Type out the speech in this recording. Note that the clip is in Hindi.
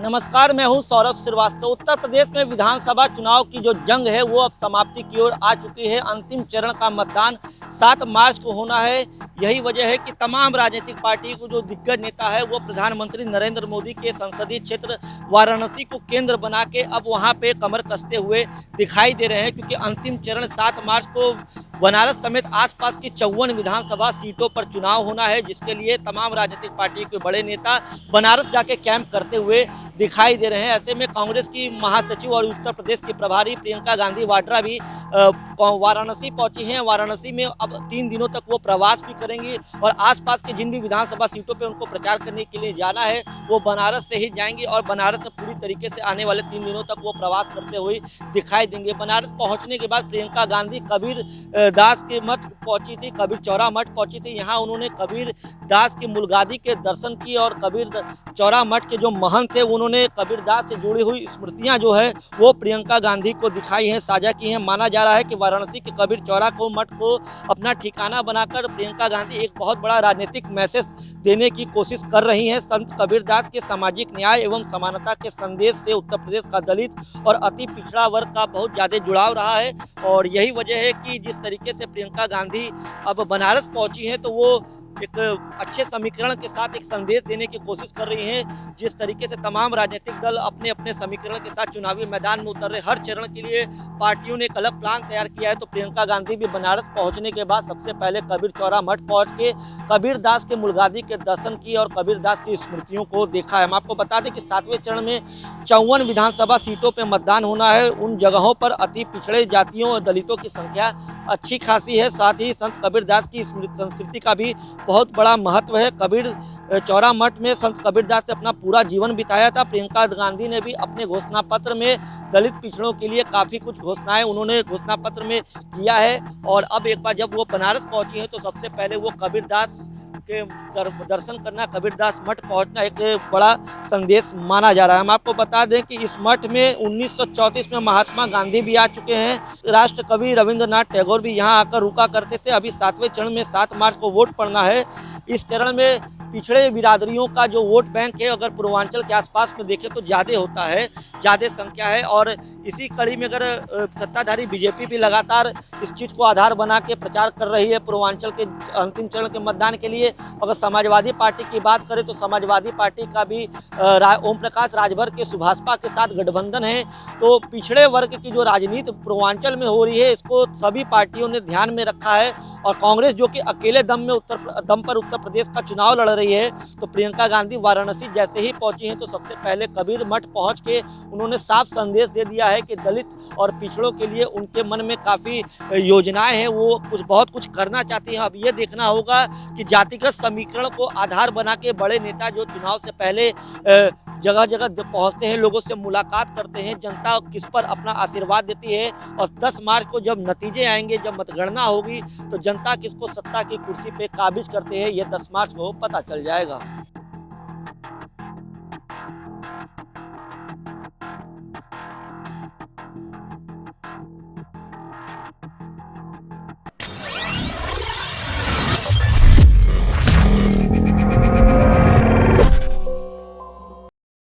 नमस्कार, मैं हूं सौरभ श्रीवास्तव। उत्तर प्रदेश में विधानसभा चुनाव की जो जंग है वो अब समाप्ति की ओर आ चुकी है। अंतिम चरण का मतदान 7 मार्च को होना है। यही वजह है कि तमाम राजनीतिक पार्टी को जो दिग्गज नेता है वो प्रधानमंत्री नरेंद्र मोदी के संसदीय क्षेत्र वाराणसी को केंद्र बना के अब वहां पे कमर कसते हुए दिखाई दे रहे हैं, क्योंकि अंतिम चरण 7 मार्च को बनारस समेत आसपास की 54 विधानसभा सीटों पर चुनाव होना है, जिसके लिए तमाम राजनीतिक पार्टी के बड़े नेता बनारस जाके कैंप करते हुए दिखाई दे रहे हैं। ऐसे में कांग्रेस की महासचिव और उत्तर प्रदेश की प्रभारी प्रियंका गांधी वाड्रा भी वाराणसी पहुंची हैं। वाराणसी में अब 3 दिनों तक वो प्रवास भी करेंगी और आसपास के जिन भी विधानसभा सीटों पे उनको प्रचार करने के लिए जाना है वो बनारस से ही जाएंगी और बनारस में पूरी तरीके से आने वाले 3 दिनों तक वो प्रवास करते हुए दिखाई देंगे। बनारस पहुंचने के बाद प्रियंका गांधी कबीर दास के मठ पहुंची थी, कबीर चौरा मठ पहुंची थी। यहाँ उन्होंने कबीर दास की मूलगादी के दर्शन किए और कबीर चौरा मठ के जो महंत थे उन्होंने कबीर दास से जुड़ी हुई स्मृतियां जो है वो प्रियंका गांधी को दिखाई हैं, साझा की हैं। माना जा रहा है कि वाराणसी के कबीर चौरा को मठ को अपना ठिकाना बनाकर प्रियंका गांधी एक बहुत बड़ा राजनीतिक मैसेज देने की कोशिश कर रही हैं। संत कबीर दास के सामाजिक न्याय एवं समानता के संदेश से उत्तर प्रदेश का दलित और अति पिछड़ा वर्ग का बहुत ज़्यादा जुड़ाव रहा है और यही वजह है कि जिस तरीके से प्रियंका गांधी अब बनारस पहुंची हैं तो वो एक अच्छे समीकरण के साथ एक संदेश देने की कोशिश कर रही हैं। जिस तरीके से तमाम राजनीतिक दल अपने अपने समीकरण के साथ चुनावी मैदान में उतर रहे, हर चरण के लिए पार्टियों ने एक अलग प्लान तैयार किया है, तो प्रियंका गांधी भी बनारस पहुंचने के बाद सबसे पहले कबीर चौरा मठ पहुंच के कबीर दास के मूलगादी के दर्शन किए और कबीर दास की स्मृतियों को देखा है। हम आपको बता दें कि 7वें चरण में 54 विधानसभा सीटों पर मतदान होना है। उन जगहों पर अति पिछड़े जातियों और दलितों की संख्या अच्छी खासी है। साथ ही संत कबीर दास की संस्कृति का भी बहुत बड़ा महत्व है। कबीर चौरा मठ में संत कबीर दास ने अपना पूरा जीवन बिताया था। प्रियंका गांधी ने भी अपने घोषणा पत्र में दलित पिछड़ों के लिए काफ़ी कुछ घोषणाएं उन्होंने घोषणा पत्र में किया है और अब एक बार जब वो बनारस पहुंची हैं तो सबसे पहले वो कबीर दास के दर्शन करना, कबीर दास मठ पहुंचना एक बड़ा संदेश माना जा रहा है। हम आपको बता दें कि इस मठ में 1934 में महात्मा गांधी भी आ चुके हैं। राष्ट्र कवि रविंद्रनाथ टैगोर भी यहाँ आकर रुका करते थे। अभी 7वें चरण में 7 मार्च को वोट पड़ना है। इस चरण में पिछड़े बिरादरियों का जो वोट बैंक है अगर पूर्वांचल के आसपास में देखें तो ज़्यादा होता है, ज़्यादा संख्या है और इसी कड़ी में अगर सत्ताधारी बीजेपी भी लगातार इस चीज़ को आधार बना के प्रचार कर रही है पूर्वांचल के अंतिम चरण के मतदान के लिए। अगर समाजवादी पार्टी की बात करें तो समाजवादी पार्टी का भी ओम प्रकाश राजभर के सुभाषपा के साथ गठबंधन है। तो पिछड़े वर्ग की जो राजनीति पूर्वांचल में हो रही है इसको सभी पार्टियों ने ध्यान में रखा है और कांग्रेस जो कि अकेले दम पर उत्तर प्रदेश का चुनाव लड़ रही है, तो प्रियंका गांधी वाराणसी जैसे ही पहुंची हैं तो सबसे पहले कबीर मठ पहुंच के उन्होंने साफ संदेश दे दिया है कि दलित और पिछड़ों के लिए उनके मन में काफ़ी योजनाएं हैं, वो बहुत कुछ करना चाहती हैं। अब ये देखना होगा कि जातिगत समीकरण को आधार बना के बड़े नेता जो चुनाव से पहले जगह जगह पहुंचते हैं, लोगों से मुलाकात करते हैं, जनता किस पर अपना आशीर्वाद देती है और 10 मार्च को जब नतीजे आएंगे, जब मतगणना होगी तो जनता किसको सत्ता की कुर्सी पे काबिज करते हैं, ये 10 मार्च को पता चल जाएगा।